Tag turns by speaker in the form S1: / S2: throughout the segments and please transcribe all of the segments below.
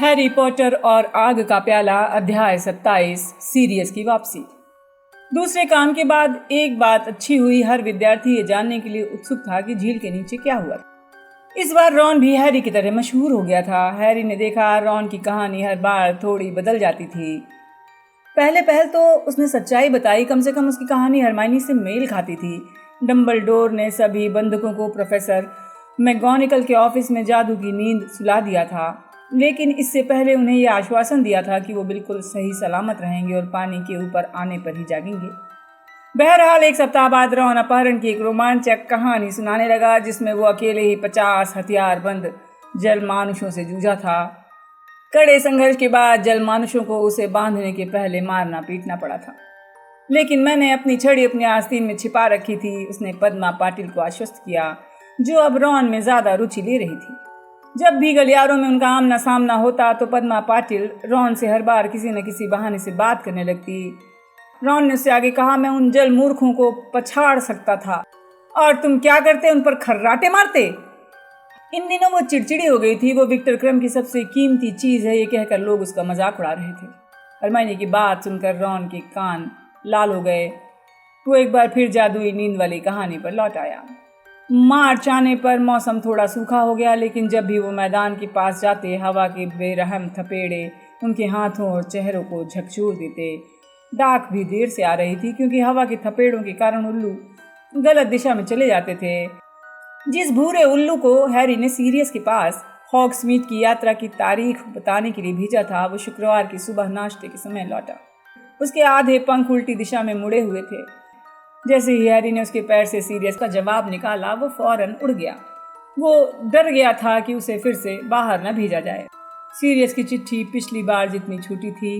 S1: Harry Potter और आग का प्याला अध्याय 27 सीरियस की वापसी। दूसरे काम के बाद एक बात अच्छी हुई। हर विद्यार्थी ये जानने के लिए उत्सुक था कि झील के नीचे क्या हुआ। इस बार रॉन भी हैरी की तरह मशहूर हो गया था। हैरी ने देखा रॉन की कहानी हर बार थोड़ी बदल जाती थी। पहल तो उसने सच्चाई बताई, कम से कम उसकी कहानी हरमाइनी से मेल खाती थी। डंबलडोर ने सभी बंधकों को प्रोफेसर मैगोनिकल के ऑफिस में जादू की नींद सुला दिया था, लेकिन इससे पहले उन्हें यह आश्वासन दिया था कि वो बिल्कुल सही सलामत रहेंगे और पानी के ऊपर आने पर ही जागेंगे। बहरहाल एक सप्ताह बाद रॉन अपहरण की एक रोमांचक कहानी सुनाने लगा, जिसमें वो अकेले ही 50 हथियारबंद जलमानुषों से जूझा था। कड़े संघर्ष के बाद जलमानुषों को उसे बांधने के पहले मारना पीटना पड़ा था, लेकिन मैंने अपनी छड़ी अपनी आस्तीन में छिपा रखी थी, उसने पद्मा पाटिल को आश्वस्त किया, जो अब रॉन में ज्यादा रुचि ले रही थी। जब भी गलियारों में उनका आमना सामना होता तो पद्मा पाटिल रॉन से हर बार किसी न किसी बहाने से बात करने लगती। रॉन ने उससे आगे कहा, मैं उन जल मूर्खों को पछाड़ सकता था और तुम क्या करते, उन पर खर्राटे मारते। इन दिनों वो चिड़चिड़ी हो गई थी। वो विक्टर क्रम की सबसे कीमती चीज है, ये कहकर लोग उसका मजाक उड़ा रहे थे। हरमाइनी की बात सुनकर रॉन के कान लाल हो गए। वो एक बार फिर जादुई नींद वाली कहानी पर लौट आया। मार्च आने पर मौसम थोड़ा सूखा हो गया, लेकिन जब भी वो मैदान के पास जाते हवा के बेरहम थपेड़े उनके हाथों और चेहरों को झकझोर देते। डाक भी देर से आ रही थी, क्योंकि हवा के थपेड़ों के कारण उल्लू गलत दिशा में चले जाते थे। जिस भूरे उल्लू को हैरी ने सीरियस के पास हॉग्समीड की यात्रा की तारीख बताने के लिए भेजा था, वो शुक्रवार की सुबह नाश्ते के समय लौटा। उसके आधे पंख उल्टी दिशा में मुड़े हुए थे। जैसे ही हैरी ने उसके पैर से सीरियस का जवाब निकाला, वो फौरन उड़ गया। वो डर गया था कि उसे फिर से बाहर न भेजा जाए। सीरियस की चिट्ठी पिछली बार जितनी छूटी थी।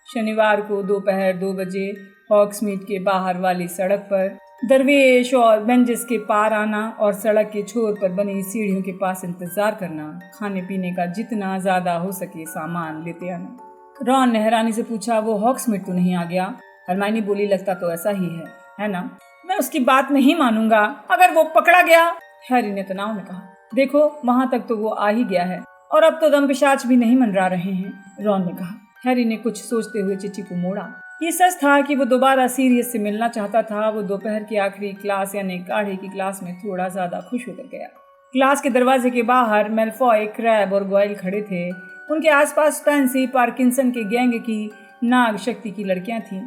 S1: शनिवार को दोपहर 2 बजे हॉग्समीड के बाहर वाली सड़क पर दरवेश और बेंचेस के पार आना और सड़क के छोर पर बनी सीढ़ियों के पास इंतजार करना। खाने पीने का जितना ज्यादा हो सके सामान लेते आना। रॉन ने हैरानी से पूछा, वो हॉग्समीड तो नहीं आ गया? हरमाइनी बोली, लगता तो ऐसा ही है ना? मैं उसकी बात नहीं मानूंगा अगर वो पकड़ा गया, हैरी ने तनाव में कहा। देखो, वहां तक तो वो आ ही गया है और अब तो दम पिशाच भी नहीं मंडरा रहे हैं, रॉन ने कहा। हैरी ने कुछ सोचते हुए चिट्ठी को मोड़ा। ये सच था कि वो दोबारा सीरियस से मिलना चाहता था। वो दोपहर की आखिरी क्लास यानी काढ़े की क्लास में थोड़ा ज्यादा खुश होकर गया। क्लास के दरवाजे के बाहर मेलफॉय, क्रैब और गोयल खड़े थे। उनके आसपास पेंसी, पार्किंसन के गैंग की नाग शक्ति की लड़कियां थीं।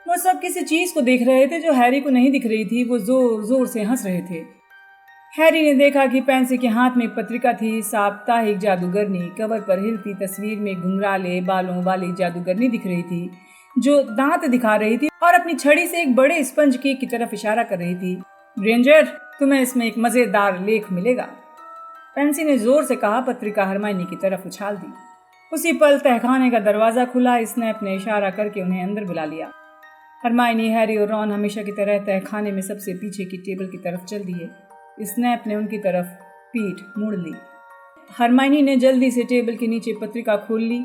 S1: वो सब किसी चीज को देख रहे थे जो हैरी को नहीं दिख रही थी। वो जोर जोर से हंस रहे थे। हैरी ने देखा कि पेंसी के हाथ में एक पत्रिका थी, साप्ताहिक जादूगरनी। कवर पर हिलती तस्वीर में घुंघराले बालों वाली जादूगरनी दिख रही थी, जो दांत दिखा रही थी और अपनी छड़ी से एक बड़े स्पंज केक की तरफ इशारा कर रही थी। ग्रेंजर, तुम्हें इसमें एक मजेदार लेख मिलेगा, पेंसी ने जोर से कहा। पत्रिका हरमाइनी की तरफ उछाल दी। उसी पल तहखाने का दरवाजा खुला। स्नैप ने इशारा करके उन्हें अंदर बुला लिया। हरमाइनी, हैरी और रॉन हमेशा की तरह तहखाने में सबसे पीछे की टेबल की तरफ चल दिए। स्नैप ने उनकी तरफ पीठ मोड़ ली। हरमाइनी ने जल्दी से टेबल के नीचे पत्रिका खोल ली।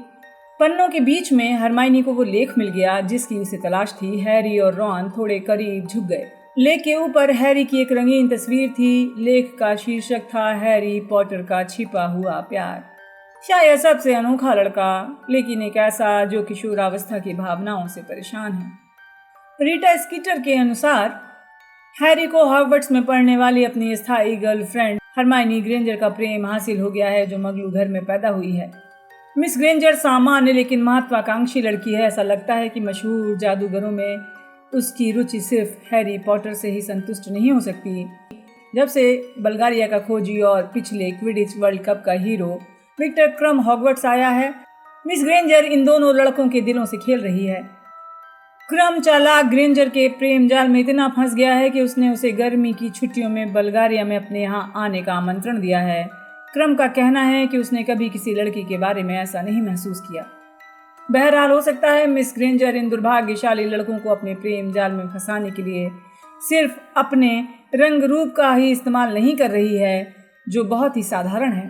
S1: पन्नों के बीच में हरमाइनी को वो लेख मिल गया जिसकी उसे तलाश थी। हैरी और रॉन थोड़े करीब झुक गए। लेख के ऊपर हैरी की एक रंगीन तस्वीर थी। लेख का शीर्षक था, हैरी पॉटर का छिपा हुआ प्यार। शायद सबसे अनोखा लड़का, लेकिन एक ऐसा जो किशोरावस्था की भावनाओं से परेशान है। रीटा स्कीटर के अनुसार हैरी को हॉगवर्ट्स में पढ़ने वाली अपनी स्थायी गर्लफ्रेंड हरमाइनी ग्रेंजर का प्रेम हासिल हो गया है, जो मगलू घर में पैदा हुई है। मिस ग्रेंजर सामान्य लेकिन महत्वाकांक्षी लड़की है। ऐसा लगता है कि मशहूर जादूगरों में उसकी रुचि सिर्फ हैरी पॉटर से ही संतुष्ट नहीं हो सकती। जब से बल्गारिया का खोजी और पिछले क्विडिच वर्ल्ड कप का हीरो विक्टर क्रम हॉगवर्ट्स आया है, मिस ग्रेंजर इन दोनों लड़कों के दिलों से खेल रही है। क्रम चालाक ग्रेंजर के प्रेम जाल में इतना फंस गया है कि उसने उसे गर्मी की छुट्टियों में बल्गारिया में अपने यहाँ आने का आमंत्रण दिया है। क्रम का कहना है कि उसने कभी किसी लड़की के बारे में ऐसा नहीं महसूस किया। बहरहाल हो सकता है मिस ग्रेंजर इन दुर्भाग्यशाली लड़कों को अपने प्रेम जाल में फंसाने के लिए सिर्फ अपने रंग रूप का ही इस्तेमाल नहीं कर रही है, जो बहुत ही साधारण है।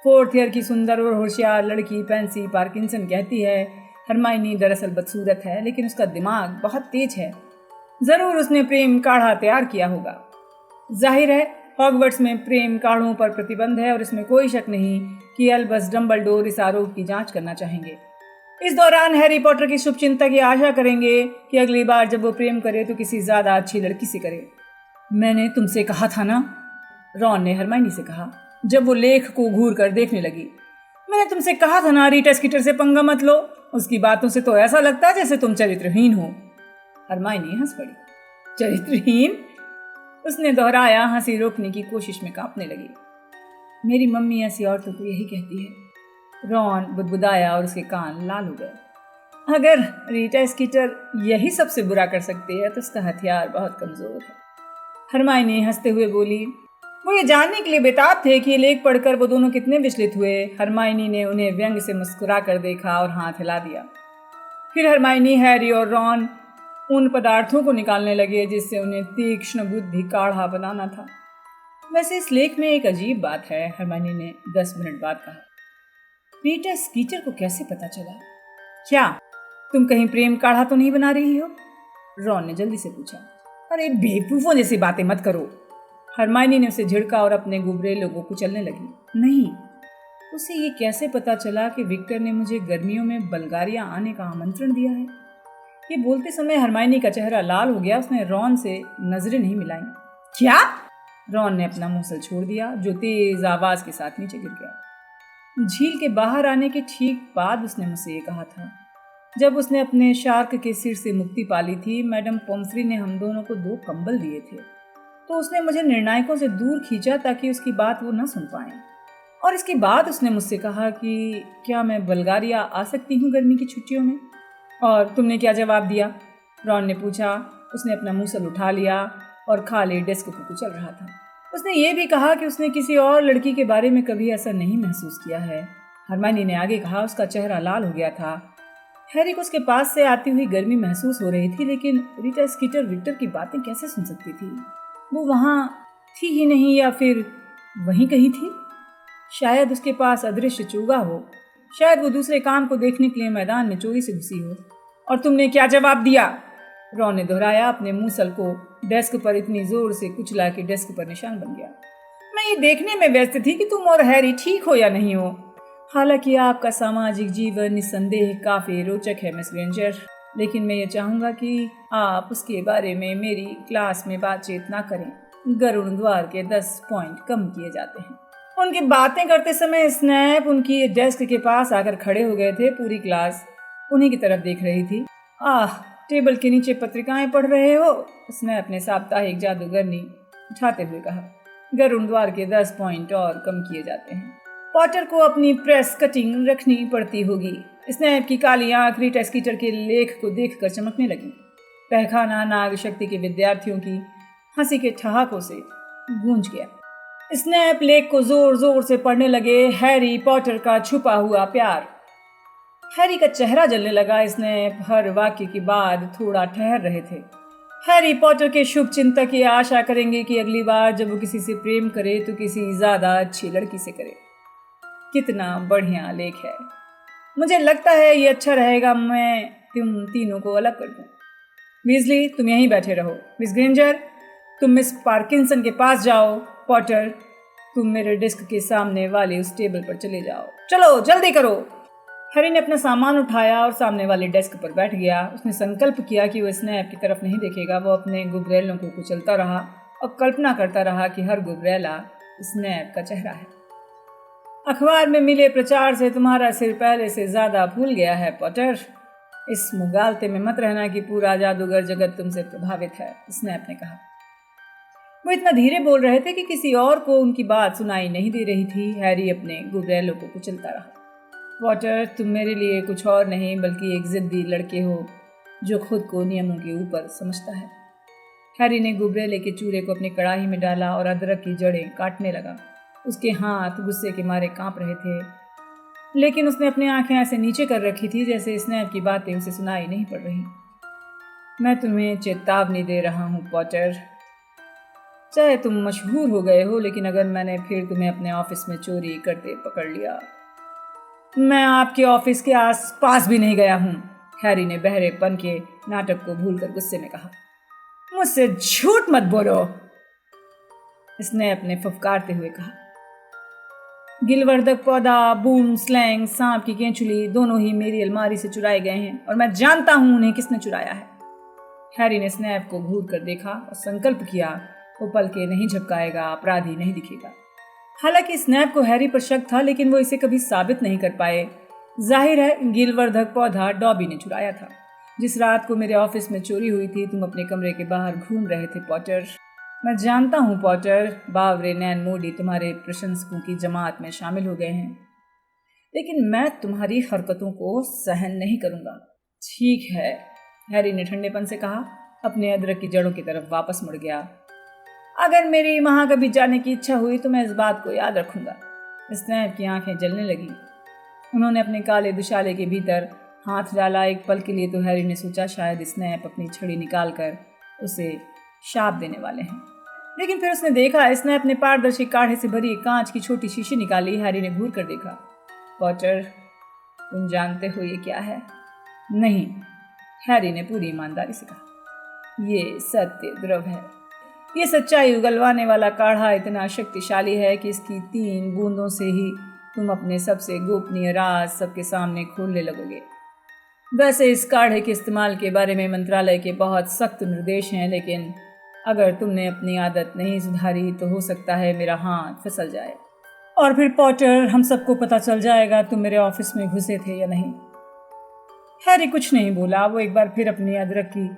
S1: 4th ईयर की सुंदर और होशियार लड़की पेंसी पार्किंसन कहती है, हरमाइनी दरअसल बदसूरत है, लेकिन उसका दिमाग बहुत तेज है। जरूर उसने प्रेम काढ़ा तैयार किया होगा। जाहिर है हॉगवर्ट्स में प्रेम काढ़ों पर प्रतिबंध है और इसमें कोई शक नहीं कि अल्बस डम्बलडोर इस आरोप की जांच करना चाहेंगे। इस दौरान हैरी पॉटर की शुभचिंतक ये आशा करेंगे कि अगली बार जब वो प्रेम करे तो किसी ज्यादा अच्छी लड़की से करे। मैंने तुमसे कहा था ना, रॉन ने हरमाइनी से कहा जब वो लेख को घूर कर देखने लगी। मैंने तुमसे कहा था ना रीटा स्कीटर से पंगा मत लो, उसकी बातों से तो ऐसा लगता है जैसे तुम चरित्रहीन हो। हरमाइनी हंस पड़ी। चरित्रहीन? उसने दोहराया, हंसी रोकने की कोशिश में कांपने लगी। मेरी मम्मी ऐसी औरतों को यही कहती है। रॉन बुदबुदाया और उसके कान लाल हो गए। अगर रीटा स्कीटर यही सबसे बुरा कर सकती है तो उसका हथियार बहुत कमजोर है। हरमाइनी हंसते हुए बोली। वो ये जानने के लिए बेताब थे कि ये लेख पढ़कर वो दोनों कितने विचलित हुए। हरमाइनी ने उन्हें व्यंग से मुस्कुरा कर देखा और हाथ हिला दिया। फिर हरमाइनी, हैरी और रॉन उन पदार्थों को निकालने लगे जिससे उन्हें तीक्ष्ण बुद्धि काढ़ा बनाना था। वैसे इस लेख में एक अजीब बात है, हरमाइनी ने 10 मिनट बाद कहा। रीटा स्कीटर को कैसे पता चला? क्या तुम कहीं प्रेम काढ़ा तो नहीं बना रही हो? रॉन ने जल्दी से पूछा। अरे बेवकूफों जैसी बातें मत करो। हरमाइनी ने उसे झिड़का और अपने गुबरेलों को कुचलने लगी। नहीं, उसे ये कैसे पता चला कि विक्टर ने मुझे गर्मियों में बल्गारिया आने का आमंत्रण दिया है? ये बोलते समय हरमाइनी का चेहरा लाल हो गया। उसने रॉन से नजरें नहीं मिलाई। क्या? रॉन ने अपना मूसल छोड़ दिया जो तेज आवाज के साथ नीचे गिर गया। झील के बाहर आने के ठीक बाद उसने मुझसे ये कहा था। जब उसने अपने शार्क के सिर से मुक्ति पाली थी, मैडम पोम्फ्री ने हम दोनों को 2 कंबल दिए थे, तो उसने मुझे निर्णायकों से दूर खींचा ताकि उसकी बात वो न सुन पाए। और इसके बाद उसने मुझसे कहा कि क्या मैं बल्गारिया आ सकती हूँ गर्मी की छुट्टियों में? और तुमने क्या जवाब दिया? रॉन ने पूछा। उसने अपना मूसल उठा लिया और खाली डेस्क को कुचल रहा था। उसने ये भी कहा कि उसने किसी और लड़की के बारे में कभी ऐसा नहीं महसूस किया है। हरमाइनी ने आगे कहा। उसका चेहरा लाल हो गया था। हैरी को उसके पास से आती हुई गर्मी महसूस हो रही थी, लेकिन रीटा स्कीटर विक्टर की बातें कैसे सुन सकती थी? वो वहाँ थी ही नहीं, या फिर वहीं कहीं थी। शायद उसके पास अदृश्य चूगा हो। शायद वो दूसरे काम को देखने के लिए मैदान में चोरी से घुसी हो। और तुमने क्या जवाब दिया? रॉन ने दोहराया। अपने मूसल को डेस्क पर इतनी जोर से कुचला कि डेस्क पर निशान बन गया। मैं ये देखने में व्यस्त थी कि तुम और हैरी ठीक हो या नहीं हो। हालांकि आपका सामाजिक जीवन निस्संदेह काफी रोचक है मिस ग्रेंजर, लेकिन मैं ये चाहूंगा कि आप उसके बारे में मेरी क्लास में बातचीत ना करें। गरुड़ द्वार के 10 पॉइंट कम किए जाते हैं। उनकी बातें करते समय स्नैप उनकी डेस्क के पास आकर खड़े हो गए थे। पूरी क्लास उन्हीं की तरफ देख रही थी। टेबल के नीचे पत्रिकाएं पढ़ रहे हो? स्नैप ने साप्ताहिक जादूगरनी उठाते हुए कहा। गरुड़ द्वार के 10 पॉइंट और कम किए जाते हैं। पॉटर को अपनी प्रेस कटिंग रखनी पड़ती होगी। स्नैप की काली आंख रीटा स्कीटर के लेख को देखकर चमकने लगी। तहखाना नाग शक्ति के विद्यार्थियों की हंसी के ठहाकों से गूंज गया। स्नैप लेख को जोर जोर से पढ़ने लगे। हैरी पॉटर का छुपा हुआ प्यार। हैरी का चेहरा जलने लगा। स्नैप हर वाक्य के बाद थोड़ा ठहर रहे थे। हैरी पॉटर के शुभ चिंतक ये आशा करेंगे कि अगली बार जब वो किसी से प्रेम करे तो किसी ज्यादा अच्छी लड़की से करे। कितना बढ़िया लेख है। मुझे लगता है ये अच्छा रहेगा मैं तुम तीनों को अलग कर दूं। वीजली, तुम यहीं बैठे रहो। मिस ग्रेंजर, तुम मिस पार्किंसन के पास जाओ। पॉटर, तुम मेरे डेस्क के सामने वाले उस टेबल पर चले जाओ। चलो जल्दी करो। हैरी ने अपना सामान उठाया और सामने वाले डेस्क पर बैठ गया। उसने संकल्प किया कि वो स्नैप की तरफ नहीं देखेगा। वो अपने गुबरेलों को कुचलता रहा और कल्पना करता रहा कि हर गुबरेला स्नैप का चेहरा है। अखबार में मिले प्रचार से तुम्हारा सिर पहले से ज्यादा फूल गया है पॉटर। इस मुगालते में मत रहना कि पूरा जादूगर जगत तुमसे प्रभावित है, स्नैप ने कहा। वो इतना धीरे बोल रहे थे कि किसी और को उनकी बात सुनाई नहीं दे रही थी। हैरी अपने गुबरेलों को कुचलता रहा। पॉटर, तुम मेरे लिए कुछ और नहीं बल्कि एक जिद्दी लड़के हो जो खुद को नियमों के ऊपर समझता है। हैरी ने गुबरेले के चूरे को अपनी कड़ाही में डाला और अदरक की जड़ें काटने लगा। उसके हाथ गुस्से के मारे कांप रहे थे, लेकिन उसने अपनी आंखें ऐसे नीचे कर रखी थी जैसे स्नैप की बातें उसे सुनाई नहीं पड़ रही। मैं तुम्हें चेतावनी दे रहा हूँ पॉटर। चाहे तुम मशहूर हो गए हो, लेकिन अगर मैंने फिर तुम्हें अपने ऑफिस में चोरी करते पकड़ लिया, मैं आपके ऑफिस के आसपास भी नहीं गया हूँ। हैरी ने बहरेपन के नाटक को भूलकर गुस्से में कहा। मुझसे झूठ मत बोलो। स्नैप ने फुफकारते हुए कहा। गिलवर्धक पौधा, बूम स्लैंग, सांप की केंचुली दोनों ही मेरी अलमारी से चुराए गए हैं और मैं जानता हूं उन्हें किसने चुराया है। हैरी ने स्नैप को घूर कर देखा और संकल्प किया वो पल के नहीं झपकाएगा, अपराधी नहीं दिखेगा। हालांकि स्नैप को हैरी पर शक था, लेकिन वो इसे कभी साबित नहीं कर पाए। जाहिर है गिलवर्धक पौधा डॉबी ने चुराया था। जिस रात को मेरे ऑफिस में चोरी हुई थी तुम अपने कमरे के बाहर घूम रहे थे पॉटर। मैं जानता हूँ पॉटर, बावरे नैन मोडी तुम्हारे प्रशंसकों की जमात में शामिल हो गए हैं, लेकिन मैं तुम्हारी हरकतों को सहन नहीं करूंगा। ठीक है, हैरी ने ठंडेपन से कहा, अपने अदरक की जड़ों की तरफ वापस मुड़ गया। अगर मेरी वहां कभी जाने की इच्छा हुई तो मैं इस बात को याद रखूंगा। स्नैप की आंखें जलने लगी। उन्होंने अपने काले दुशाले के भीतर हाथ डाला। एक पल के लिए तो हैरी ने सोचा शायद स्नैप अपनी छड़ी निकालकर उसे शाप देने वाले हैं, लेकिन फिर उसने देखा स्नैप ने पारदर्शी काढ़े से भरी एक कांच की छोटी शीशी निकाली। हैरी ने घूर कर देखा। पॉटर, तुम जानते हो ये क्या है? नहीं, हैरी ने पूरी ईमानदारी से कहा। ये सत्य द्रव है। ये सच्चाई उगलवाने वाला काढ़ा इतना शक्तिशाली है कि इसकी 3 बूंदों से ही तुम अपने सबसे गोपनीय राज सबके सामने खोलने लगोगे। वैसे इस काढ़े के इस्तेमाल के बारे में मंत्रालय के बहुत सख्त निर्देश हैं, लेकिन अगर तुमने अपनी आदत नहीं सुधारी तो हो सकता है मेरा हाथ फिसल जाए और फिर पॉटर हम सबको पता चल जाएगा तुम मेरे ऑफिस में घुसे थे या नहीं। हैरी कुछ नहीं बोला। वो एक बार फिर अपनी अदरक की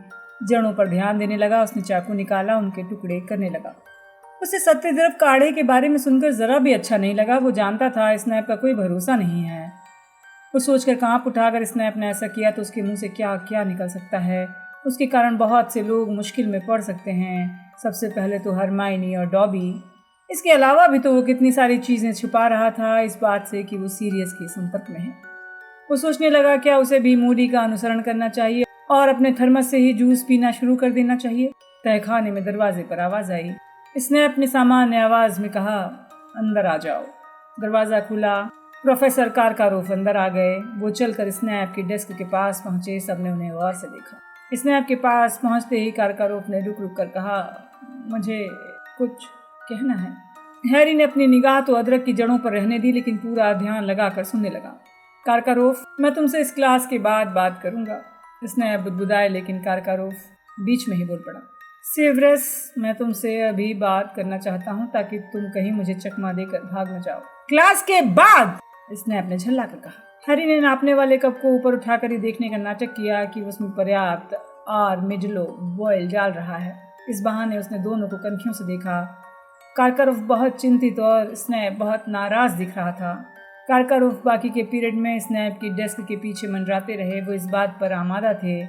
S1: जड़ों पर ध्यान देने लगा। उसने चाकू निकाला, उनके टुकड़े करने लगा। उसे सत्यद्रव काढ़े के बारे में सुनकर जरा भी अच्छा नहीं लगा। वो जानता था स्नैप का कोई भरोसा नहीं है। वो सोचकर कांप उठा, अगर स्नैप ने ऐसा किया तो उसके मुंह से क्या क्या निकल सकता है। उसके कारण बहुत से लोग मुश्किल में पड़ सकते हैं। सबसे पहले तो हरमाइनी और डॉबी। इसके अलावा भी तो वो कितनी सारी चीज़ें छुपा रहा था इस बात से कि वो सीरियस के संपर्क में है। वो सोचने लगा क्या उसे भी मूडी का अनुसरण करना चाहिए और अपने थर्मस से ही जूस पीना शुरू कर देना चाहिए। तहखाने में दरवाजे पर आवाज़ आई। स्नैप ने सामान्य आवाज़ में कहा, अंदर आ जाओ। दरवाज़ा खुला। प्रोफेसर कारकारोफ अंदर आ गए। वो चलकर स्नैप के डेस्क के पास पहुंचे। सबने उन्हें गौर से देखा। स्नैप के पास पहुंचते ही कारकारोफ ने रुक रुक कर कहा, मुझे कुछ कहना है। हैरी ने अपनी निगाह तो अदरक की जड़ों पर रहने दी, लेकिन पूरा ध्यान लगाकर सुनने लगा। कारकारोफ, मैं तुमसे इस क्लास के बाद बात करूंगा। स्नैप बुदबुदाए, लेकिन कारकारोफ बीच में ही बोल पड़ा, सेवरस, मैं तुमसे अभी बात करना चाहता हूँ ताकि तुम कहीं मुझे चकमा देकर भाग न जाओ। क्लास के बाद? स्नैप ने झल्ला कर कहा। हैरी ने नापने वाले कप को ऊपर उठाकर ही देखने का नाटक किया कि उसमें पर्याप्त आर्मिडलो बॉयल डाल रहा है। इस बहाने उसने दोनों को कनखियों से देखा। कारकारोफ बहुत चिंतित और स्नैप बहुत नाराज दिख रहा था। कारकारोफ बाकी के पीरियड में स्नैप की डेस्क के पीछे मंडराते रहे। वो इस बात पर आमादा थे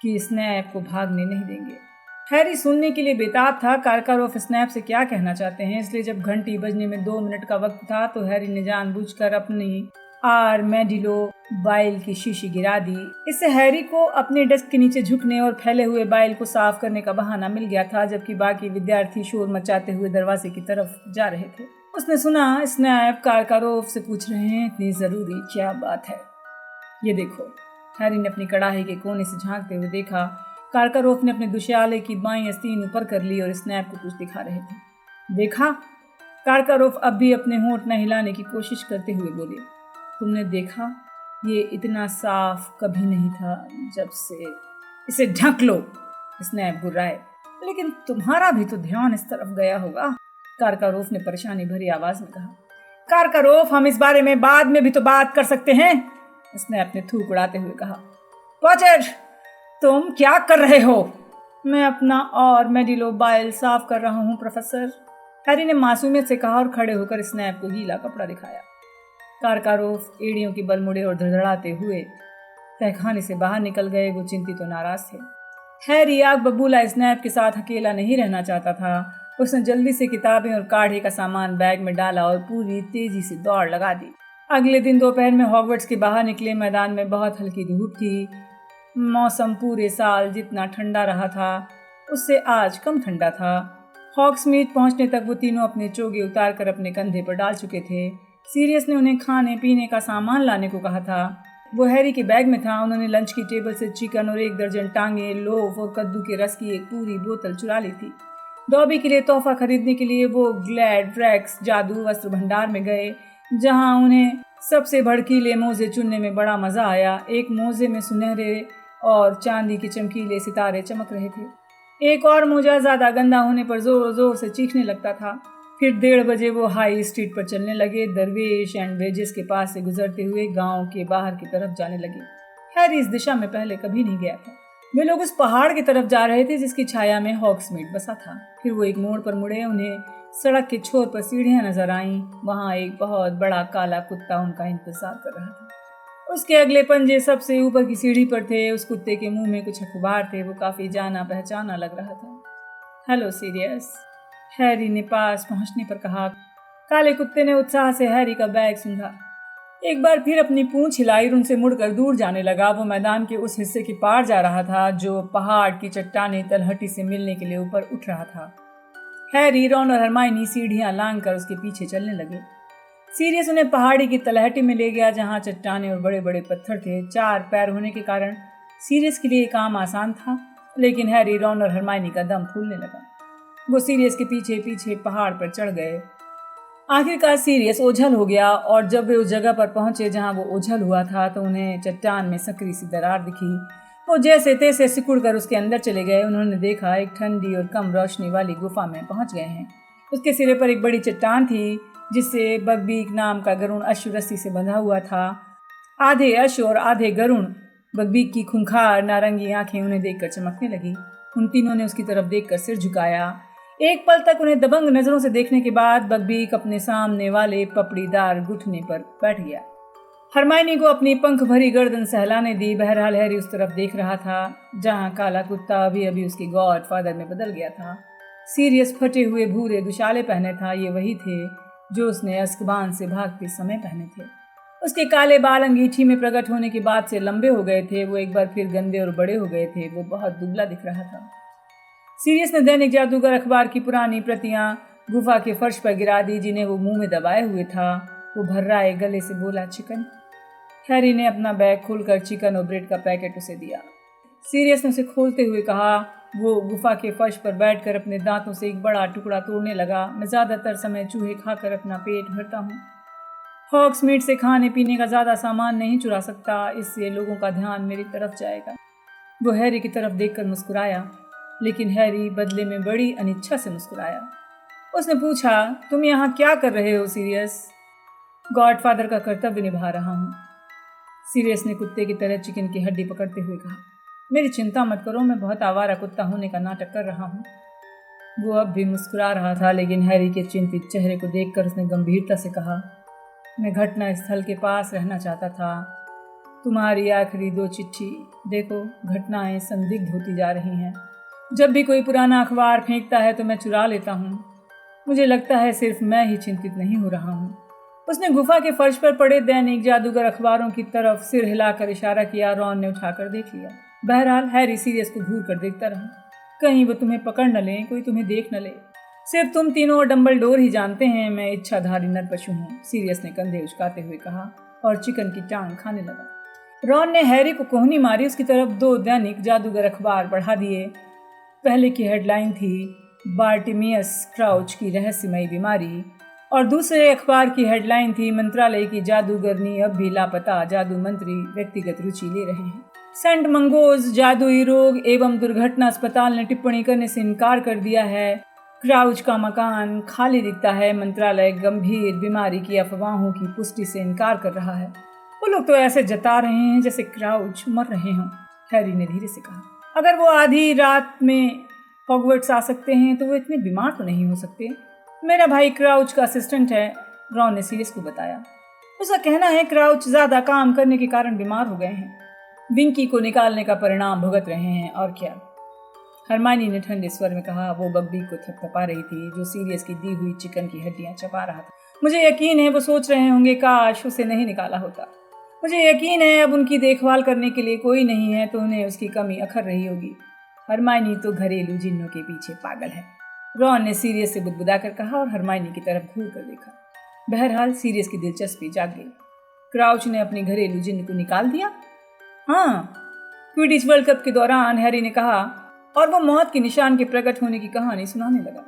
S1: कि स्नैप को भागने नहीं देंगे। हैरी सुनने के लिए बेताब था कारकारोफ स्नैप से क्या कहना चाहते हैं, इसलिए जब घंटी बजने में 2 मिनट का वक्त था तो हैरी ने जानबूझकर अपनी आर्मेडिलो बाइल की शीशी गिरा दी। इससे हैरी को अपने डेस्क के नीचे झुकने और फैले हुए बाइल को साफ करने का बहाना मिल गया था, जबकि बाकी विद्यार्थी शोर मचाते हुए दरवाजे की तरफ जा रहे थे। उसने सुना स्नैप कारकारोफ से पूछ रहे हैं, इतनी जरूरी क्या बात है? ये देखो। हैरी ने अपनी कड़ाही के कोने से झांकते हुए देखा। कारकारोफ ने अपने दुशाले की बाईं आस्तीन ऊपर कर ली और स्नैप को कुछ दिखा रहे थे। देखा? कारकारोफ अब भी अपने होंठ न हिलाने की कोशिश करते हुए बोले, तुमने देखा? ये इतना साफ कभी नहीं था जब से। इसे ढक लो, स्नैप गुर्राए। लेकिन तुम्हारा भी तो ध्यान इस तरफ गया होगा, कारकारोफ ने परेशानी भरी आवाज में कहा। कारकारोफ, हम इस बारे में बाद में भी तो बात कर सकते हैं, स्नैप ने थूक उड़ाते हुए कहा। पॉटर, तुम क्या कर रहे हो? मैं अपना और मेडिलो बाइल साफ कर रहा हूँ प्रोफेसर, हैरी ने मासूमियत से कहा और खड़े होकर स्नैप को गीला कपड़ा दिखाया। कारकारोफ एड़ियों की बल मुड़े और धड़धड़ाते हुए तहखाने से बाहर निकल गए। वो चिंतित और नाराज थे। हैरी आग बबूला स्नैप के साथ अकेला नहीं रहना चाहता था। उसने जल्दी से किताबें और काढ़े का सामान बैग में डाला और पूरी तेजी से दौड़ लगा दी। अगले दिन दोपहर में हॉगवर्ट्स के बाहर निकले मैदान में बहुत हल्की धूप थी। मौसम पूरे साल जितना ठंडा रहा था उससे आज कम ठंडा था। हॉग्समीड पहुंचने तक वो तीनों अपने चोगे उतार कर अपने कंधे पर डाल चुके थे। सीरियस ने उन्हें खाने पीने का सामान लाने को कहा था। वो हैरी के बैग में था। उन्होंने लंच की टेबल से चिकन और 1 दर्जन टांगे, लोफ और कद्दू के रस की एक पूरी बोतल चुरा ली थी। डॉबी के लिए तोहफा खरीदने के लिए वो ग्लैड रैक्स जादू वस्त्र भंडार में गए, जहां उन्हें सबसे भड़कीले मोजे चुनने में बड़ा मजा आया। एक मोजे में सुनहरे और चांदी के चमकीले सितारे चमक रहे थे। एक और मोजा ज्यादा गंदा होने पर जोर जोर से चीखने लगता था। फिर 1:30 बजे वो हाई स्ट्रीट पर चलने लगे, दरवेश एंड वेजेस के पास से गुजरते हुए गांव के बाहर की तरफ जाने लगे। हैरी इस दिशा में पहले कभी नहीं गया था। वे लोग उस पहाड़ की तरफ जा रहे थे जिसकी छाया में हॉग्समीड बसा था। फिर वो एक मोड़ पर मुड़े, उन्हें सड़क के छोर पर सीढ़ियां नजर आईं। वहां एक बहुत बड़ा काला कुत्ता उनका इंतजार कर रहा था। उसके अगले पंजे सबसे ऊपर की सीढ़ी पर थे। उस कुत्ते के मुंह में कुछ अखबार थे। वो काफी जाना पहचाना लग रहा था। हेलो सीरियस, हैरी ने पास पहुंचने पर कहा। काले कुत्ते ने उत्साह से हैरी का बैग सूंघा। एक बार फिर अपनी पूंछ हिलाई और उनसे मुड़कर दूर जाने लगा। वो मैदान के उस हिस्से के पार जा रहा था जो पहाड़ की चट्टानी तलहटी से मिलने के लिए ऊपर उठ रहा था। हैरी, रॉन और हरमाइनी सीढ़ियां लांघकर उसके पीछे चलने लगे। सीरियस उन्हें पहाड़ी की तलहटी में ले गया जहां चट्टाने और बड़े बड़े पत्थर थे। 4 पैर होने के कारण सीरियस के लिए काम आसान था, लेकिन हैरी, रॉन और हरमाइनी का दम फूलने लगा। वो सीरियस के पीछे पीछे पहाड़ पर चढ़ गए। आखिरकार सीरियस ओझल हो गया और जब वे उस जगह पर पहुंचे जहां वो ओझल हुआ था तो उन्हें चट्टान में संकरी सी दरार दिखी। वो जैसे तैसे सिकुड़कर उसके अंदर चले गए। उन्होंने देखा एक ठंडी और कम रोशनी वाली गुफा में पहुंच गए हैं। उसके सिरे पर एक बड़ी चट्टान थी जिससे बगबीक नाम का गरुण अश्व रस्सी से बंधा हुआ था। आधे अश्व और आधे गरुण। बगबीक की खूंखार नारंगी आंखें उन्हें देखकर चमकने लगी। उन तीनों ने उसकी तरफ देखकर सिर झुकाया। एक पल तक उन्हें दबंग नजरों से देखने के बाद बगबीक अपने सामने वाले पपड़ीदार घुटने पर बैठ गया। हरमाइनी को अपनी पंख भरी गर्दन सहलाने दी। बहरहाल हैरी उस तरफ देख रहा था जहां काला कुत्ता अभी अभी उसके गॉडफादर में बदल गया था। सीरियस फटे हुए भूरे दुशाले पहने था। ये वही थे जो उसने अस्कबान से भागते समय पहने थे। उसके काले बाल अंगीठी में प्रकट होने के बाद से लंबे हो गए थे। वो एक बार फिर गंदे और बड़े हो गए थे। वो बहुत दुबला दिख रहा था। सीरियस ने दैनिक जादूगर अखबार की पुरानी प्रतियां गुफा के फर्श पर गिरा दी जिन्हें वो मुंह में दबाए हुए था। वो भर्राए गले से बोला, चिकन। हैरी ने अपना बैग खोलकर चिकन और ब्रेड का पैकेट उसे दिया। सीरियस ने उसे खोलते हुए कहा। वो गुफा के फर्श पर बैठकर अपने दांतों से एक बड़ा टुकड़ा तोड़ने लगा। मैं ज्यादातर समय चूहे खाकर अपना पेट भरता हूँ। हॉग्समीड से खाने पीने का ज्यादा सामान नहीं चुरा सकता, इससे लोगों का ध्यान मेरी तरफ जाएगा। वो हैरी की तरफ देखकर मुस्कुराया, लेकिन हैरी बदले में बड़ी अनिच्छा से मुस्कुराया। उसने पूछा, तुम यहाँ क्या कर रहे हो सीरियस? गॉडफादर का कर्तव्य निभा रहा हूँ। सीरियस ने कुत्ते की तरह चिकन की हड्डी पकड़ते हुए कहा, मेरी चिंता मत करो, मैं बहुत आवारा कुत्ता होने का नाटक कर रहा हूँ। वो अब भी मुस्कुरा रहा था, लेकिन हैरी के चिंतित चेहरे को देखकर उसने गंभीरता से कहा, मैं घटना स्थल के पास रहना चाहता था। तुम्हारी आखिरी 2 चिट्ठी देखो, घटनाएं संदिग्ध होती जा रही हैं। जब भी कोई पुराना अखबार फेंकता है तो मैं चुरा लेता हूँ। मुझे लगता है सिर्फ मैं ही चिंतित नहीं हो रहा हूँ। उसने गुफा के फर्श पर पड़े दैनिक जादूगर अखबारों की तरफ सिर हिलाकर इशारा किया। रॉन ने उठाकर देख लिया। बहरहाल हैरी सीरियस को घूर कर देखता रहा, कहीं वो तुम्हें पकड़ न ले, कोई तुम्हें देख न ले। सिर्फ तुम तीनों और डम्बलडोर ही जानते हैं मैं इच्छाधारी नरपशु हूँ, सीरियस ने कंधे उचकाते हुए कहा और चिकन की टांग खाने लगा। रॉन ने हैरी को कोहनी मारी। उसकी तरफ 2 दैनिक जादूगर अखबार बढ़ा दिए। पहले की हेडलाइन थी बार्टिमियस क्राउच की रहस्यमयी बीमारी और दूसरे अखबार की हेडलाइन थी मंत्रालय की जादूगरनी अब भी लापता, जादू मंत्री व्यक्तिगत रुचि ले रहे हैं। सेंट मंगोज जादुई रोग एवं दुर्घटना अस्पताल ने टिप्पणी करने से इनकार कर दिया है। क्राउच का मकान खाली दिखता है। मंत्रालय गंभीर बीमारी की अफवाहों की पुष्टि से इनकार कर रहा है। वो लोग तो ऐसे जता रहे हैं जैसे क्राउच मर रहे हों, हैरी ने धीरे से कहा। अगर वो आधी रात में हॉगवर्ट्स आ सकते हैं तो वो इतने बीमार तो नहीं हो सकते। मेरा भाई क्राउच का असिस्टेंट है, रॉन ने सीरियस को बताया। उसका कहना है क्राउच ज्यादा काम करने के कारण बीमार हो गए हैं। विंकी को निकालने का परिणाम भुगत रहे हैं और क्या। हरमाइनी ने ठंडे स्वर में कहा। वो बगबीक को थपथपा रही थी जो सीरियस की दी हुई चिकन की हड्डियां चबा रहा था। मुझे यकीन है वो सोच रहे होंगे काश उसे नहीं निकाला होता। मुझे यकीन है अब उनकी देखभाल करने के लिए कोई नहीं है तो उन्हें उसकी कमी अखर रही होगी। हरमाइनी तो घरेलू जिन्नों के पीछे पागल है, रॉन ने सीरियस से बुदबुदा कर कहा और हरमाइनी की तरफ घूर कर देखा। बहरहाल सीरियस की दिलचस्पी जाग गई। क्राउच ने अपनी घरेलू जिन्न को निकाल दिया? हाँ, क्विडिच वर्ल्ड कप के दौरान, हैरी ने कहा। और वो मौत के निशान के प्रकट होने की कहानी सुनाने लगा।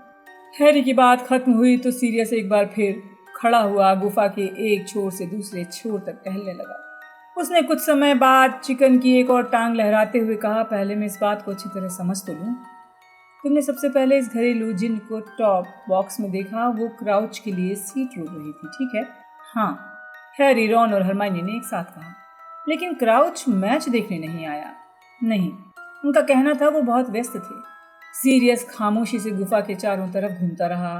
S1: हैरी की बात खत्म हुई तो सीरियस एक बार फिर खड़ा हुआ गुफा के एक छोर से दूसरे छोर तक टहलने लगा। उसने कुछ समय बाद चिकन की एक और टांग लहराते हुए कहा, पहले मैं इस बात को अच्छी तरह समझ तो लूं। तुमने सबसे पहले इस घरेलू जिन को टॉप बॉक्स में देखा, वो क्राउच के लिए सीट रोक रही थी, ठीक है? हाँ, हैरी, रॉन और हरमाइनी ने एक साथ कहा। लेकिन क्राउच मैच देखने नहीं आया। नहीं, उनका कहना था वो बहुत व्यस्त थे। सीरियस खामोशी से गुफा के चारों तरफ घूमता रहा,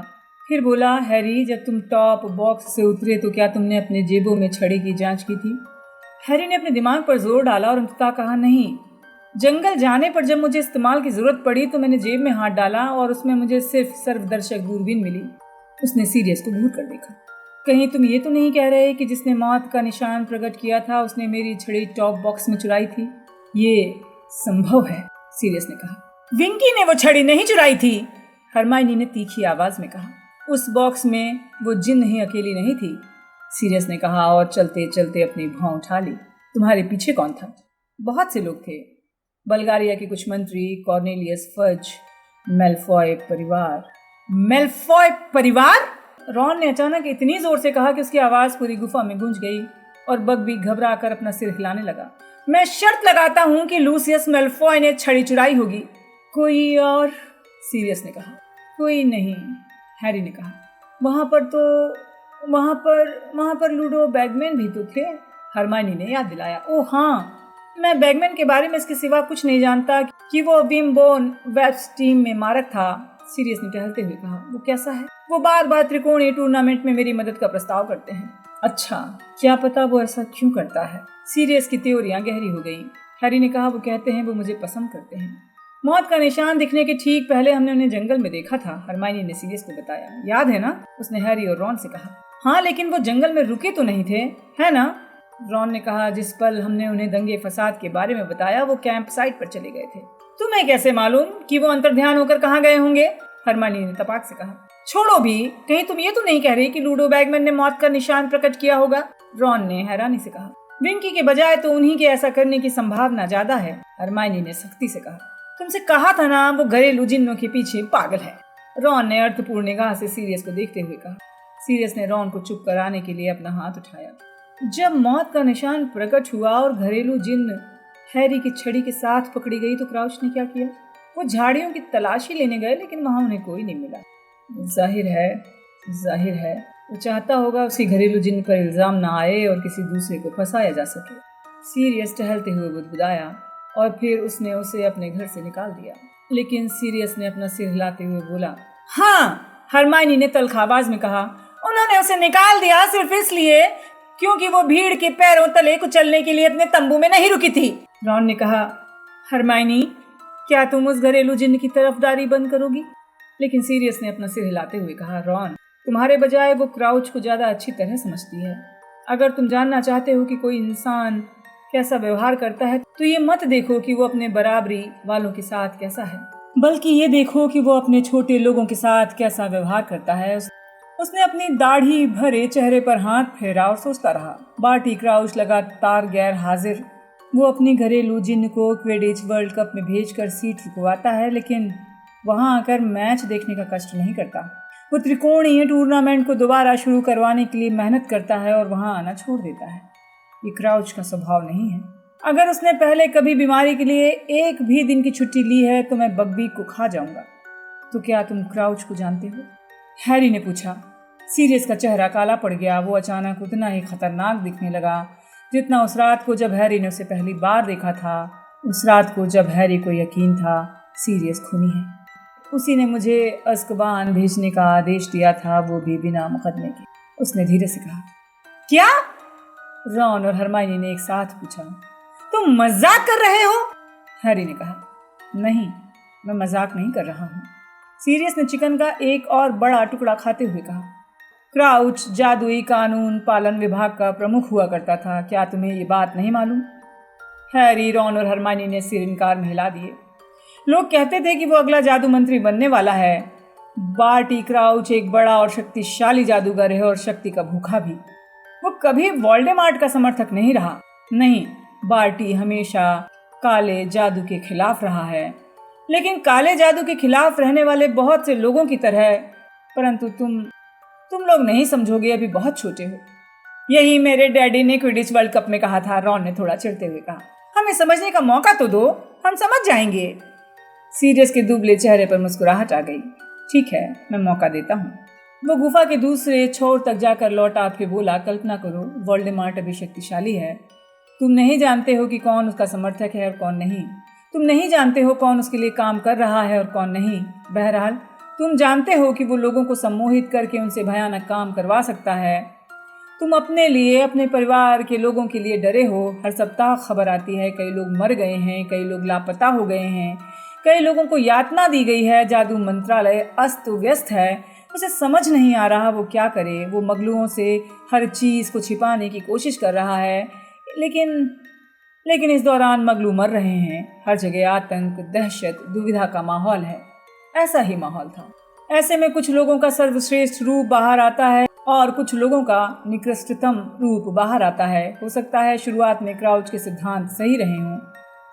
S1: फिर बोला, हैरी, जब तुम टॉप बॉक्स से उतरे तो क्या तुमने अपने जेबों में छड़ी की जांच की थी? हैरी ने अपने दिमाग पर जोर डाला और अंततः कहा, नहीं। जंगल जाने पर जब मुझे इस्तेमाल की जरूरत पड़ी तो मैंने जेब में हाथ डाला और उसमें मुझे सिर्फ सर्वदर्शक दूरबीन मिली। उसने सीरियस को घूर कर देखा। कहीं तुम ये तो नहीं कह रहे कि जिसने मौत का निशान प्रकट किया था उसने मेरी छड़ी टॉप बॉक्स में चुराई थी? ये संभव है, सीरियस ने कहा। विंकी ने वो छड़ी नहीं चुराई थी, हरमाइनी ने तीखी आवाज में कहा। उस बॉक्स में वो जिन्न ही अकेली नहीं थी, सीरियस ने कहा और चलते चलते अपनी भौं उठा ली। तुम्हारे पीछे कौन था? बहुत से लोग थे। बल्गारिया के कुछ मंत्री, कॉर्नेलियस फज, मेलफॉय परिवार। मेलफॉय परिवार? रॉन ने अचानक इतनी जोर से कहा कि उसकी आवाज पूरी गुफा में गूंज गई और बग्बी घबरा कर अपना सिर हिलाने लगा। मैं शर्त लगाता हूं कि लूसियस मेलफॉय ने छड़ी चुराई होगी। कोई और? सीरियस ने कहा। कोई नहीं, हैरी ने कहा। वहां पर लूडो बैगमैन भी तो थे, हरमाइनी ने याद दिलाया। ओह हाँ, मैं बैगमैन के बारे में इसके सिवा कुछ नहीं जानता कि वो विम्बोर्न वेब्स टीम में मारक था, सीरियस ने टहलते हुए कहा। वो कैसा है? वो बार बार त्रिकोणीय टूर्नामेंट में मेरी मदद का प्रस्ताव करते हैं। अच्छा, क्या पता वो ऐसा क्यों करता है? सीरियस की त्योरियां गहरी हो गई। हैरी ने कहा, वो कहते हैं वो मुझे पसंद करते हैं। मौत का निशान दिखने के ठीक पहले हमने उन्हें जंगल में देखा था, हरमाइनी ने सीरियस को बताया। याद है ना? उसने हैरी और रॉन से कहा। हाँ, लेकिन वो जंगल में रुके तो नहीं थे, है ना? रॉन ने कहा। जिस पल हमने उन्हें दंगे फसाद के बारे में बताया वो कैंप साइट पर चले गए थे। तुम्हें कैसे मालूम कि वो अंतर्ध्यान होकर कहाँ गए होंगे? हरमाइनी ने तपाक से कहा। छोड़ो भी, कहीं तुम ये तो नहीं कह रही कि लूडो बैगमैन ने मौत का निशान प्रकट किया होगा? रॉन ने हैरानी से कहा। विंकी के बजाय तो उन्हीं के ऐसा करने की संभावना ज्यादा है, हरमाइनी ने सख्ती से कहा। तुमसे कहा था ना, वो घरेलू जिन्नों के पीछे पागल है, रॉन ने अर्थपूर्ण निगाह से सीरियस को देखते हुए कहा। सीरियस ने रॉन को चुप कराने के लिए अपना हाथ उठाया। जब मौत का निशान प्रकट हुआ और घरेलू जिन्न हैरी की छड़ी के साथ पकड़ी गई तो क्राउच ने क्या किया? वो झाड़ियों की तलाशी लेने गए, लेकिन वहां उन्हें कोई नहीं मिला। जाहिर है वो चाहता होगा उसकी घरेलू जिन्न पर इल्जाम ना आए और किसी दूसरे को फंसाया जा सके। सीरियस टहलते हुए बुदबुदाया और फिर उसने उसे अपने घर से निकाल दिया। लेकिन सीरियस ने अपना सिर हिलाते हुए बोला। हाँ, हरमाइनी ने तल्ख आवाज में कहा। उन्होंने उसे निकाल दिया सिर्फ इसलिए क्योंकि वो भीड़ के पैरों तले कुचलने के लिए अपने तंबू में नहीं रुकी थी, रॉन ने कहा। हरमाइनी, क्या तुम उस घरेलू जिन्न की तरफदारी बंद करोगी? लेकिन सीरियस ने अपना सिर हिलाते हुए कहा। रॉन, तुम्हारे बजाय वो क्राउच को ज्यादा अच्छी तरह समझती है। अगर तुम जानना चाहते हो कि कोई इंसान कैसा व्यवहार करता है तो ये मत देखो कि वो अपने बराबरी वालों के साथ कैसा है, बल्कि ये देखो कि वो अपने छोटे लोगों के साथ कैसा व्यवहार करता है। उसने अपनी दाढ़ी भरे चेहरे पर हाथ फेरा और सोचता रहा। बार्टी क्राउच लगातार गैर हाजिर। वो अपनी घरेलू जिन्न को क्विडिच वर्ल्ड कप में भेजकर सीट रुकवाता है, लेकिन वहां आकर मैच देखने का कष्ट नहीं करता। वो त्रिकोणीय टूर्नामेंट को दोबारा शुरू करवाने के लिए मेहनत करता है और वहां आना छोड़ देता है। ये क्राउच का स्वभाव नहीं है। अगर उसने पहले कभी बीमारी के लिए एक भी दिन की छुट्टी ली है तो मैं बग्बी को खा जाऊंगा। तो क्या तुम क्राउच को जानते हो? हैरी ने पूछा। सीरियस का चेहरा काला पड़ गया। वो अचानक उतना ही खतरनाक दिखने लगा जितना उस रात को जब हैरी ने उसे पहली बार देखा था। उस रात को जब हैरी को यकीन था सीरियस खूनी है। उसी ने मुझे अज़्क़बान भेजने का आदेश दिया था, वो भी बिना मुकदमे के, उसने धीरे से कहा। क्या? रॉन और हरमाइनी ने एक साथ पूछा। तुम मजाक कर रहे हो? हैरी ने कहा। नहीं, मैं मजाक नहीं कर रहा हूँ, सीरियस ने चिकन का एक और बड़ा टुकड़ा खाते हुए कहा। क्राउच जादुई कानून पालन विभाग का प्रमुख हुआ करता था, क्या तुम्हें ये बात नहीं मालूम? हैरी, रॉन और हरमाइनी ने सिर इनकार में हिला दिए। लोग कहते थे कि वो अगला जादू मंत्री बनने वाला है। बार्टी क्राउच एक बड़ा और शक्तिशाली जादूगर है और शक्ति का भूखा भी। वो कभी वोल्डेमॉर्ट का समर्थक नहीं रहा। नहीं, बार्टी हमेशा काले जादू के खिलाफ रहा है। लेकिन काले जादू के खिलाफ रहने वाले बहुत से लोगों की तरह। परंतु तुम लोग नहीं समझोगे, अभी बहुत छोटे हो। यही मेरे डैडी ने क्विडिच वर्ल्ड कप में कहा था, रॉन ने थोड़ा चिढ़ते हुए कहा। हमें समझने का मौका तो दो, हम समझ जाएंगे। सीरियस के दुबले चेहरे पर मुस्कुराहट आ गई। ठीक है, मैं मौका देता हूँ। वो गुफा के दूसरे छोर तक जाकर लौट आपके बोला, कल्पना करो वोल्डेमॉर्ट अभी शक्तिशाली है। तुम नहीं जानते हो कि कौन उसका समर्थक है और कौन नहीं। तुम नहीं जानते हो कौन उसके लिए काम कर रहा है और कौन नहीं। बहरहाल तुम जानते हो कि वो लोगों को सम्मोहित करके उनसे भयानक काम करवा सकता है। तुम अपने लिए, अपने परिवार के लोगों के लिए डरे हो। हर सप्ताह खबर आती है, कई लोग मर गए हैं, कई लोग लापता हो गए हैं, कई लोगों को यातना दी गई है। जादू मंत्रालय अस्त व्यस्त है, उसे समझ नहीं आ रहा वो क्या करे। वो मगलुओं से हर चीज़ को छिपाने की कोशिश कर रहा है, लेकिन इस दौरान मगलू मर रहे हैं। हर जगह आतंक, दहशत, दुविधा का माहौल है। ऐसा ही माहौल था। ऐसे में कुछ लोगों का सर्वश्रेष्ठ रूप बाहर आता है और कुछ लोगों का निकृष्टतम रूप बाहर आता है। हो सकता है शुरुआत में क्राउच के सिद्धांत सही रहे हों।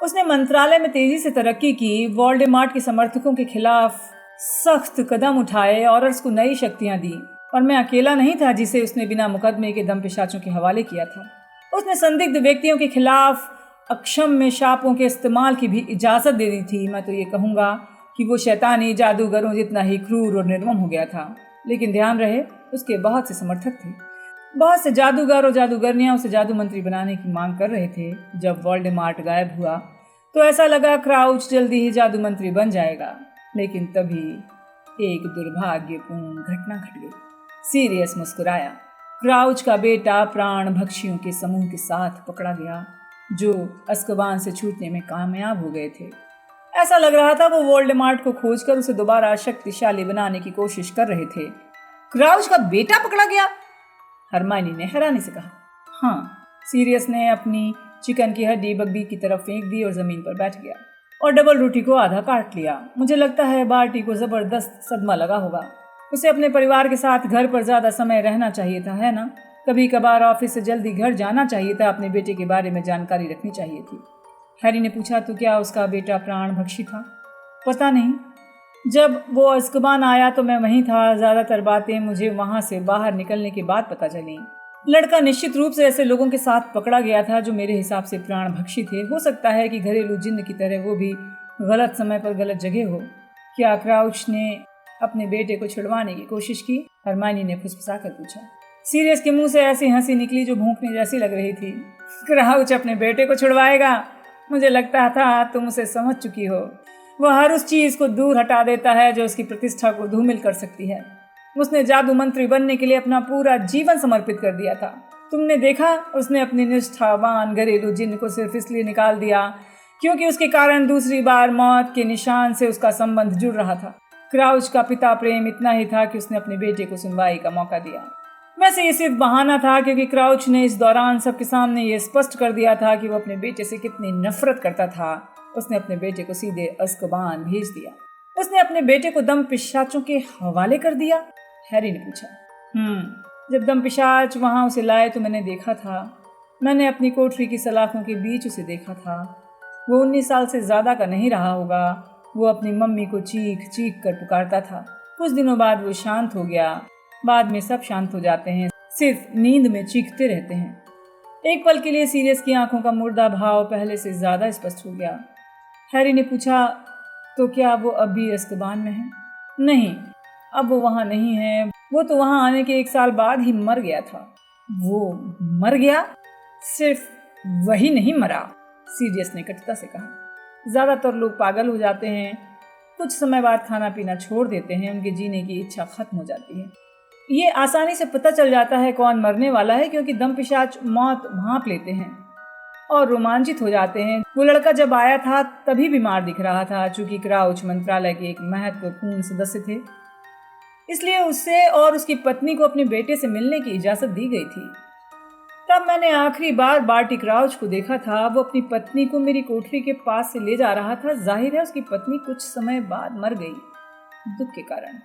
S1: उसने मंत्रालय में तेजी से तरक्की की, वोल्डेमॉर्ट के समर्थकों के खिलाफ सख्त कदम उठाए, ऑर्डर्स को नई शक्तियां दी। और मैं अकेला नहीं था जिसे उसने बिना मुकदमे के दम पिशाचों के हवाले किया था। उसने संदिग्ध व्यक्तियों के खिलाफ अक्षम्य शापों के इस्तेमाल की भी इजाजत दे दी थी। मैं तो ये कहूँगा कि वो शैतानी जादूगरों जितना ही क्रूर और निर्मम हो गया था। लेकिन ध्यान रहे, उसके बहुत से समर्थक थे। बहुत से जादूगर और जादूगरनियां उसे जादू मंत्री बनाने की मांग कर रहे थे। जब वोल्डेमॉर्ट गायब हुआ तो ऐसा लगा क्राउच जल्दी ही जादू मंत्री बन जाएगा। लेकिन तभी एक दुर्भाग्यपूर्ण घटना घट गई। सीरियस मुस्कुराया। क्राउच का बेटा प्राण भक्षियों के समूह के साथ पकड़ा गया, जो अज़्काबान से छूटने में कामयाब हो गए थे। ऐसा लग रहा था वो वोल्डेमॉर्ट को खोजकर उसे दोबारा शक्तिशाली बनाने की कोशिश कर रहे थे। क्राउच का बेटा पकड़ा गया? हरमाइनी ने हैरानी से कहा। हाँ, सीरियस ने अपनी चिकन की हड्डी बग्बी की तरफ फेंक दी और जमीन पर बैठ गया और डबल रोटी को आधा काट लिया। मुझे लगता है बार्टी को जबरदस्त सदमा लगा होगा। उसे अपने परिवार के साथ घर पर ज्यादा समय रहना चाहिए था, है ना? कभी कभार ऑफिस से जल्दी घर जाना चाहिए था, अपने बेटे के बारे में जानकारी रखनी चाहिए थी। हैरी ने पूछा, तो क्या उसका बेटा प्राण भक्षी था? पता नहीं, जब वो अज़्काबान आया तो मैं वहीं था। ज्यादातर बातें मुझे वहां से बाहर निकलने के बाद पता चली। लड़का निश्चित रूप से ऐसे लोगों के साथ पकड़ा गया था जो मेरे हिसाब से प्राण भक्षी थे। हो सकता है कि घरेलू जिन्न की तरह वो भी गलत समय पर गलत जगह हो। क्या क्राउच ने अपने बेटे को छुड़वाने की कोशिश की? हरमाइनी ने फुसफुसा कर पूछा। सीरियस के मुंह से ऐसी हंसी निकली जो भूखने जैसी लग रही थी। क्राउच अपने बेटे को छुड़वाएगा? मुझे लगता था तुम उसे समझ चुकी हो। वह हर उस चीज को दूर हटा देता है जो उसकी प्रतिष्ठा को धूमिल कर सकती है। उसने जादू मंत्री बनने के लिए अपना पूरा जीवन समर्पित कर दिया था। तुमने देखा, उसने अपनी निष्ठावान घरेलू जिन्न को सिर्फ इसलिए निकाल दिया क्योंकि उसके कारण दूसरी बार मौत के निशान से उसका संबंध जुड़ रहा था। क्राउच का पिता प्रेम इतना ही था कि उसने अपने बेटे को सुनवाई का मौका दिया। वैसे ये सिर्फ बहाना था, क्योंकि क्राउच ने इस दौरान सबके सामने ये स्पष्ट कर दिया था कि वो अपने बेटे से कितनी नफरत करता था। उसने अपने बेटे को सीधे अज़्काबान भेज दिया। उसने अपने बेटे को दम पिशाचों के हवाले कर दिया? हैरी ने पूछा। जब दम पिशाच वहां उसे लाए तो मैंने देखा था। मैंने अपनी कोठरी की सलाखों के बीच उसे देखा था। वो 19 साल से ज्यादा का नहीं रहा होगा। वो अपनी मम्मी को चीख चीख कर पुकारता था। कुछ दिनों बाद वो शांत हो गया। बाद में सब शांत हो जाते हैं, सिर्फ नींद में चीखते रहते हैं। एक पल के लिए सीरियस की आंखों का मुर्दा भाव पहले से ज्यादा स्पष्ट हो गया। हैरी ने पूछा, तो क्या वो अब भी अज़्काबान में है? नहीं, अब वो वहां नहीं है। वो तो वहां आने के 1 साल बाद ही मर गया था। वो मर गया? सिर्फ वही नहीं मरा, सीरियस ने कटुता से कहा। ज्यादातर लोग पागल हो जाते हैं, कुछ समय बाद खाना पीना छोड़ देते हैं, उनके जीने की इच्छा खत्म हो जाती है। ये आसानी से पता चल जाता है कौन मरने वाला है, क्योंकि दम पिशाच मौत भांप लेते हैं और रोमांचित हो जाते हैं। वो लड़का जब आया था तभी बीमार दिख रहा था। चूंकि क्राउच मंत्रालय के एक महत्वपूर्ण सदस्य थे, इसलिए उससे और उसकी पत्नी को अपने बेटे से मिलने की इजाजत दी गई थी। तब मैंने आखिरी बार बार्टी क्राउच को देखा था। वो अपनी पत्नी को मेरी कोठरी के पास से ले जा रहा था। जाहिर है उसकी पत्नी कुछ समय बाद मर गई, दुख के कारण।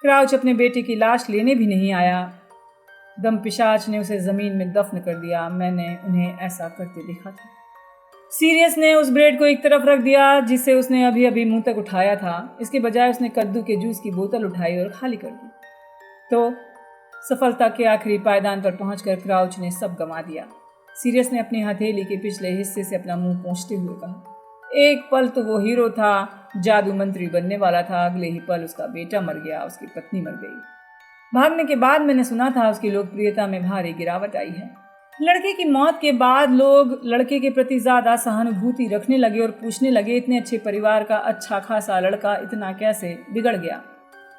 S1: क्राउच अपने बेटे की लाश लेने भी नहीं आया। दम पिशाच ने उसे जमीन में दफन कर दिया। मैंने उन्हें ऐसा करते देखा था। सीरियस ने उस ब्रेड को एक तरफ रख दिया जिसे उसने अभी अभी मुंह तक उठाया था। इसके बजाय उसने कद्दू के जूस की बोतल उठाई और खाली कर दी। तो सफलता के आखिरी पायदान पर पहुंचकर क्राउच ने सब गंवा दिया। सीरियस ने अपनी हथेली के पिछले हिस्से से अपना मुंह पोंछते हुए कहा, एक पल तो वो हीरो था, जादू मंत्री बनने वाला था, अगले ही पल उसका बेटा मर गया, उसकी पत्नी मर गई। भागने के बाद मैंने सुना था उसकी लोकप्रियता में भारी गिरावट आई है। लड़के की मौत के बाद लोग लड़के के प्रति ज्यादा सहानुभूति रखने लगे और पूछने लगे, इतने अच्छे परिवार का अच्छा खासा लड़का इतना कैसे बिगड़ गया।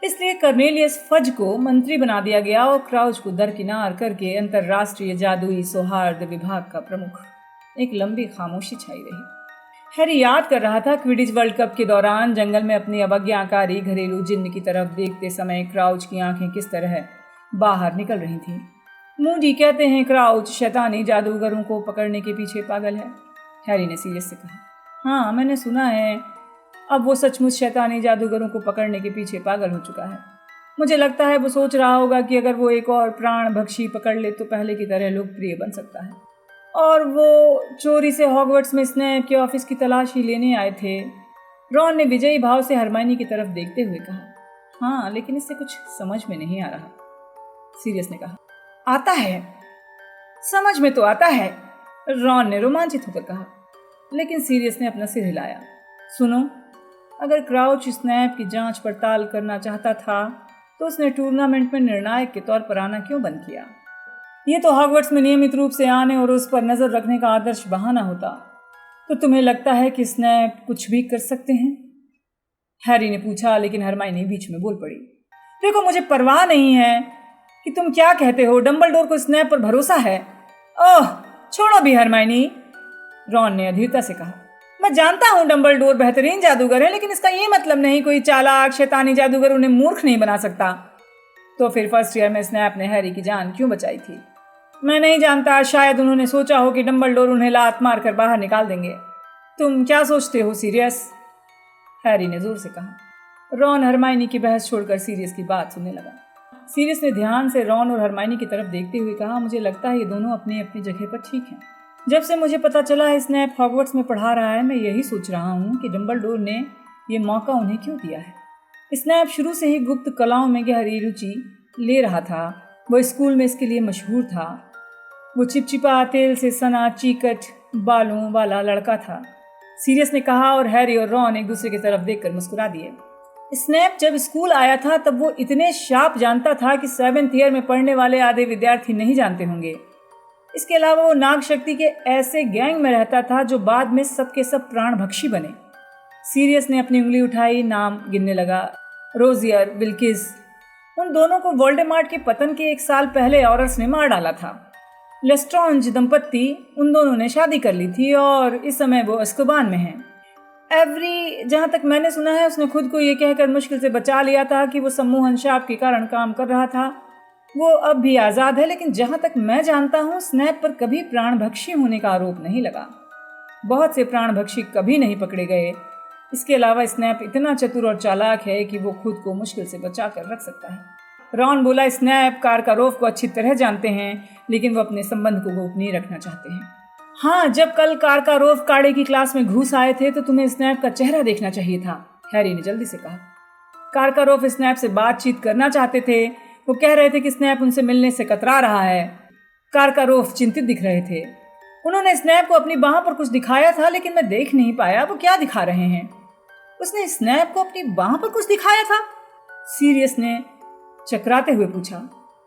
S1: इसलिए कर्नेलियस फज को मंत्री बना दिया गया और क्राउच को दरकिनार करके अंतर्राष्ट्रीय जादुई सौहार्द विभाग का प्रमुख। एक लंबी खामोशी छाई रही। हैरी याद कर रहा था क्विडिच वर्ल्ड कप के दौरान जंगल में अपनी अवज्ञाकारी घरेलू जिन्न की तरफ देखते समय क्राउच की आंखें किस तरह बाहर निकल रही थीं। मूडी कहते हैं क्राउच शैतानी जादूगरों को पकड़ने के पीछे पागल है, हैरी ने सीरियस से कहा। हाँ, मैंने सुना है अब वो सचमुच शैतानी जादूगरों को पकड़ने के पीछे पागल हो चुका है। मुझे लगता है वो सोच रहा होगा कि अगर वो एक और प्राण भक्षी पकड़ ले तो पहले की तरह लोकप्रिय बन सकता है। और वो चोरी से हॉगवर्ट्स में स्नेप के ऑफिस की तलाशी लेने आए थे। रॉन ने विजयी भाव से हरमाइनी की तरफ देखते हुए कहा। हाँ, लेकिन इससे कुछ समझ में नहीं आ रहा, सीरियस ने कहा। आता है, समझ में तो आता है, रॉन ने रोमांचित होकर कहा। लेकिन सीरियस ने अपना सिर हिलाया। सुनो, अगर क्राउच स्नैप की जांच पड़ताल करना चाहता था तो उसने टूर्नामेंट में निर्णायक के तौर पर आना क्यों बंद किया? ये तो हॉगवर्ट्स में नियमित रूप से आने और उस पर नजर रखने का आदर्श बहाना होता। तो तुम्हें लगता है कि स्नैप कुछ भी कर सकते हैं? हैरी ने पूछा, लेकिन हरमाइनी बीच में बोल पड़ी। देखो, मुझे परवाह नहीं है कि तुम क्या कहते हो, डंबलडोर को स्नैप पर भरोसा है। ओह, छोड़ो भी हरमाइनी, रॉन ने अधीरता से कहा। मैं जानता हूं डंबलडोर बेहतरीन जादूगर है, लेकिन इसका ये मतलब नहीं कोई चालाक शैतानी जादूगर उन्हें मूर्ख नहीं बना सकता। तो फिर फर्स्ट ईयर में स्नैप ने हैरी की जान क्यों बचाई थी? मैं नहीं जानता, शायद उन्होंने सोचा हो कि डंबलडोर उन्हें लात मार कर बाहर निकाल देंगे। तुम क्या सोचते हो सीरियस? हैरी ने जोर से कहा। रॉन हरमाइनी की बहस छोड़कर सीरियस की बात सुनने लगा। सीरियस ने ध्यान से रॉन और हरमाइनी की तरफ देखते हुए कहा, मुझे लगता है ये दोनों अपनी अपनी जगह पर ठीक हैं। जब से मुझे पता चला है स्नैप हॉगवर्ट्स में पढ़ा रहा है, मैं यही सोच रहा हूँ कि डंबलडोर ने ये मौका उन्हें क्यों दिया है। स्नैप शुरू से ही गुप्त कलाओं में गहरी रुचि ले रहा था। वो स्कूल में इसके लिए मशहूर था। वो चिपचिपा तेल से सना चीकट बालों वाला लड़का था, सीरियस ने कहा, और हैरी और रॉन एक दूसरे की तरफ देखकर मुस्कुरा दिए। स्नैप जब स्कूल आया था तब वो इतने शार्प जानता था कि 7th ईयर में पढ़ने वाले आधे विद्यार्थी नहीं जानते होंगे। इसके अलावा वो नाग शक्ति के ऐसे गैंग में रहता था जो बाद में सबके सब प्राण भक्षी बने। सीरियस ने अपनी उंगली उठाई, नाम गिनने लगा। रोजियर, विल्किस, उन दोनों को वोल्डेमॉर्ट के पतन के 1 साल पहले ऑरर्स ने मार डाला था। लेस्ट्रॉन्ज दंपत्ति, उन दोनों ने शादी कर ली थी और इस समय वो अस्कबान में हैं। एवरी, जहाँ तक मैंने सुना है, उसने खुद को ये कहकर मुश्किल से बचा लिया था कि वो सम्मोहन शाप के कारण काम कर रहा था। वो अब भी आज़ाद है, लेकिन जहाँ तक मैं जानता हूँ स्नैप पर कभी प्राणभक्षी होने का आरोप नहीं लगा। बहुत से प्राणभक्षी कभी नहीं पकड़े गए। इसके अलावा स्नैप इतना चतुर और चालाक है कि वो खुद को मुश्किल से बचा कर रख सकता है। रॉन बोला, स्नैप कारकारोफ को अच्छी तरह जानते हैं, लेकिन वो अपने संबंध को गोपनीय रखना चाहते हैं। हाँ, जब कल कारकारोफ काड़े की क्लास में घुस आए थे तो तुम्हें स्नैप का चेहरा देखना चाहिए था, हैरी ने जल्दी से कहा। कारकारोफ स्नैप से बातचीत करना चाहते थे। वो कह रहे थे कि स्नैप उनसे मिलने से कतरा रहा है। कारकारोफ चिंतित दिख रहे थे। उन्होंने स्नैप को अपनी बाह पर कुछ दिखाया था, लेकिन मैं देख नहीं पाया वो क्या दिखा रहे हैं। उसने स्नैप को अपनी बाह पर कुछ दिखाया था? सीरियस ने चकराते हुए पूछा।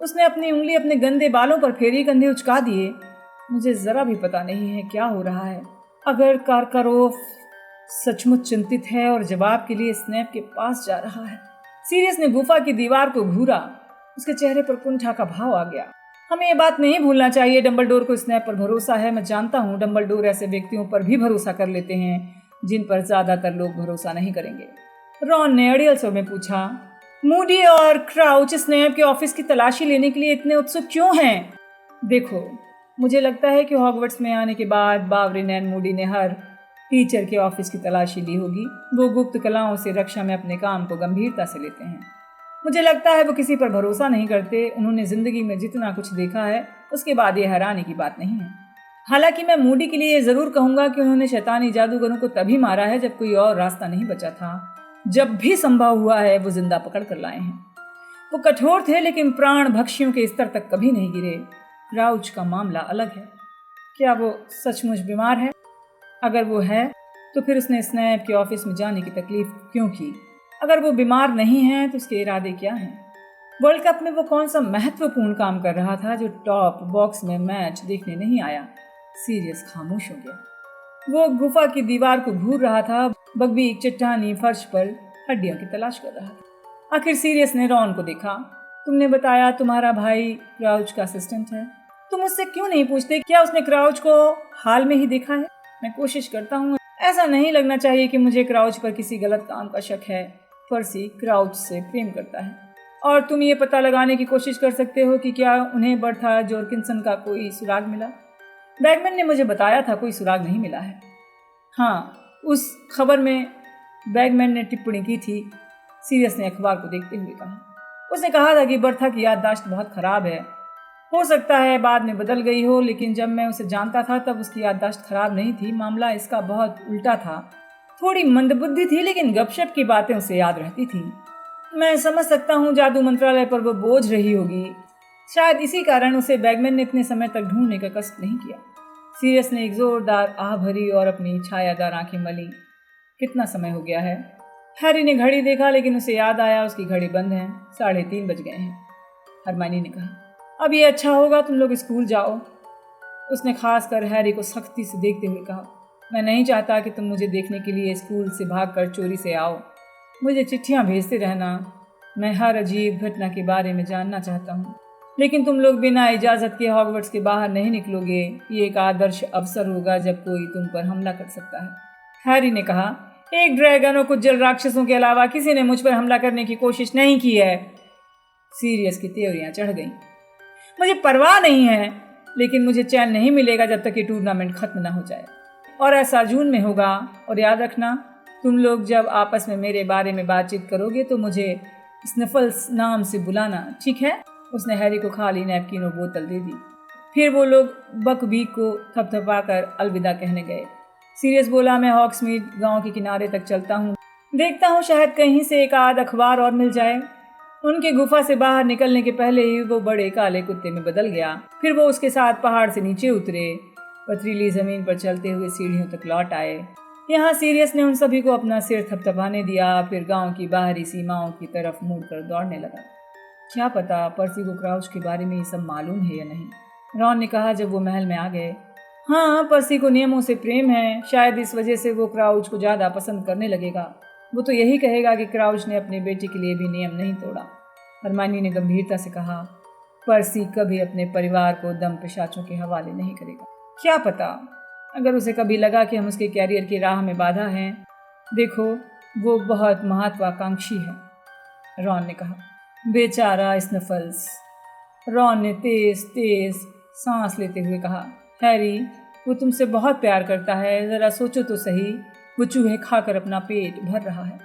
S1: उसने अपनी उंगली अपने गंदे बालों पर फेरी, कंधे उचका दिए। मुझे जरा भी पता नहीं है क्या हो रहा है। अगर कारकारोफ सचमुच चिंतित है और जवाब के लिए स्नैप के पास जा रहा है। सीरियस ने गुफा की दीवार को घूरा। उसके चेहरे पर कुंठा का भाव आ गया। हमें ये बात नहीं भूलना चाहिए, डंबलडोर को स्नैप पर भरोसा है। मैं जानता हूँ डंबलडोर ऐसे व्यक्तियों पर भी भरोसा कर लेते हैं जिन पर ज्यादातर लोग भरोसा नहीं करेंगे। रॉन ने अड़ियल स्वर में पूछा, मूडी और क्राउच स्नैप के ऑफिस की तलाशी लेने के लिए इतने उत्सुक क्यों हैं? देखो, मुझे लगता है कि हॉगवर्ट्स में आने के बाद बावरिन एंड मूडी ने हर टीचर के ऑफिस की तलाशी ली होगी। वो गुप्त कलाओं से रक्षा में अपने काम को गंभीरता से लेते हैं। मुझे लगता है वो किसी पर भरोसा नहीं करते। उन्होंने जिंदगी में जितना कुछ देखा है उसके बाद ये हैरानी की बात नहीं है। हालांकि मैं मूडी के लिए ये जरूर कहूंगा कि उन्होंने शैतानी जादूगरों को तभी मारा है जब कोई और रास्ता नहीं बचा था। जब भी संभव हुआ है वो जिंदा पकड़ कर लाए हैं। वो कठोर थे लेकिन प्राण भक्षियों के स्तर तक कभी नहीं गिरे। क्राउच का मामला अलग है। क्या वो सचमुच बीमार है? अगर वो है तो फिर उसने स्नैप के ऑफिस में जाने की तकलीफ क्यों की? अगर वो बीमार नहीं है तो उसके इरादे क्या हैं? वर्ल्ड कप में वो कौन सा महत्वपूर्ण काम कर रहा था जो टॉप बॉक्स में मैच देखने नहीं आया? सीरियस खामोश हो गया। वो गुफा की दीवार को घूर रहा था। बग्बी एक चट्टानी फर्श पर हड्डियों की तलाश कर रहा था। आखिर सीरियस ने रॉन को देखा। तुमने बताया तुम्हारा भाई क्राउच का असिस्टेंट है। तुम उससे क्यों नहीं पूछते क्या उसने क्राउच को हाल में ही देखा है? मैं कोशिश करता हूँ। ऐसा नहीं लगना चाहिए कि मुझे क्राउच पर किसी गलत काम का शक है। पर्सी क्राउच से प्रेम करता है और तुम ये पता लगाने की कोशिश कर सकते हो कि क्या उन्हें बर्था जोरकिंसन का कोई सुराग मिला। बैगमैन ने मुझे बताया था कोई सुराग नहीं मिला है। हाँ, उस खबर में बैगमैन ने टिप्पणी की थी। सीरियस ने अखबार को देखते हुए कहा। उसने कहा था कि बर्था की याददाश्त बहुत खराब है। हो सकता है बाद में बदल गई हो, लेकिन जब मैं उसे जानता था तब उसकी याददाश्त खराब नहीं थी। मामला इसका बहुत उल्टा था। थोड़ी मंदबुद्धि थी लेकिन गपशप की बातें उसे याद रहती थी। मैं समझ सकता हूँ जादू मंत्रालय पर वो बोझ रही होगी। शायद इसी कारण उसे बैगमैन ने इतने समय तक ढूंढने का कष्ट नहीं किया। सीरियस ने एक जोरदार आह भरी और अपनी छायादार आंखें मली। कितना समय हो गया है? हैरी ने घड़ी देखा लेकिन उसे याद आया उसकी घड़ी बंद है। 3:30 बज गए हैं। हरमाइनी ने कहा, अब ये अच्छा होगा तुम लोग स्कूल जाओ। उसने खास कर हैरी को सख्ती से देखते हुए कहा, मैं नहीं चाहता कि तुम मुझे देखने के लिए स्कूल से भागकर चोरी से आओ। मुझे चिट्ठियाँ भेजते रहना। मैं हर अजीब घटना के बारे में जानना चाहता हूँ, लेकिन तुम लोग बिना इजाज़त के हॉगवर्ट्स के बाहर नहीं निकलोगे। ये एक आदर्श अवसर होगा जब कोई तुम पर हमला कर सकता है। हैरी ने कहा, एक ड्रैगन और कुछ जल राक्षसों के अलावा किसी ने मुझ पर हमला करने की कोशिश नहीं की है। सीरियस की त्योरियां चढ़ गईं। मुझे परवाह नहीं है, लेकिन मुझे चैन नहीं मिलेगा जब तक ये टूर्नामेंट खत्म ना हो जाए, और ऐसा जून में होगा। और याद रखना, तुम लोग जब आपस में मेरे बारे में बातचीत करोगे तो मुझे स्निफल्स नाम से बुलाना, ठीक है? उसने हैरी को खाली नैपकिन और बोतल दे दी। फिर वो लोग बकबीक को थपथपाकर अलविदा कहने गए। सीरियस बोला, मैं हॉग्समीड गांव के किनारे तक चलता हूँ। देखता हूँ शायद कहीं से एक आध अखबार और मिल जाए। उनके गुफा से बाहर निकलने के पहले ही वो बड़े काले कुत्ते में बदल गया। फिर वो उसके साथ पहाड़ से नीचे उतरे, पथरीली जमीन पर चलते हुए सीढ़ियों तक लौट आए। यहाँ सीरियस ने उन सभी को अपना सिर थपथपाने दिया, फिर गांव की बाहरी सीमाओं की तरफ मुड़कर दौड़ने लगा। क्या पता पर्सी को क्राउच के बारे में ये सब मालूम है या नहीं, रॉन ने कहा जब वो महल में आ गए। हाँ, पर्सी को नियमों से प्रेम है। शायद इस वजह से वो क्राउच को ज़्यादा पसंद करने लगेगा। वो तो यही कहेगा कि क्राउच ने अपने बेटे के लिए भी नियम नहीं तोड़ा। हरमाइनी ने गंभीरता से कहा, पर्सी कभी अपने परिवार को दम पिशाचों के हवाले नहीं करेगा। क्या पता, अगर उसे कभी लगा कि हम उसके कैरियर की राह में बाधा हैं। देखो, वो बहुत महत्वाकांक्षी है, रॉन ने कहा। बेचारा स्नफल्स, रॉन ने तेज तेज सांस लेते हुए कहा। हैरी, वो तुमसे बहुत प्यार करता है। ज़रा सोचो तो सही, वो चूहे खाकर अपना पेट भर रहा है।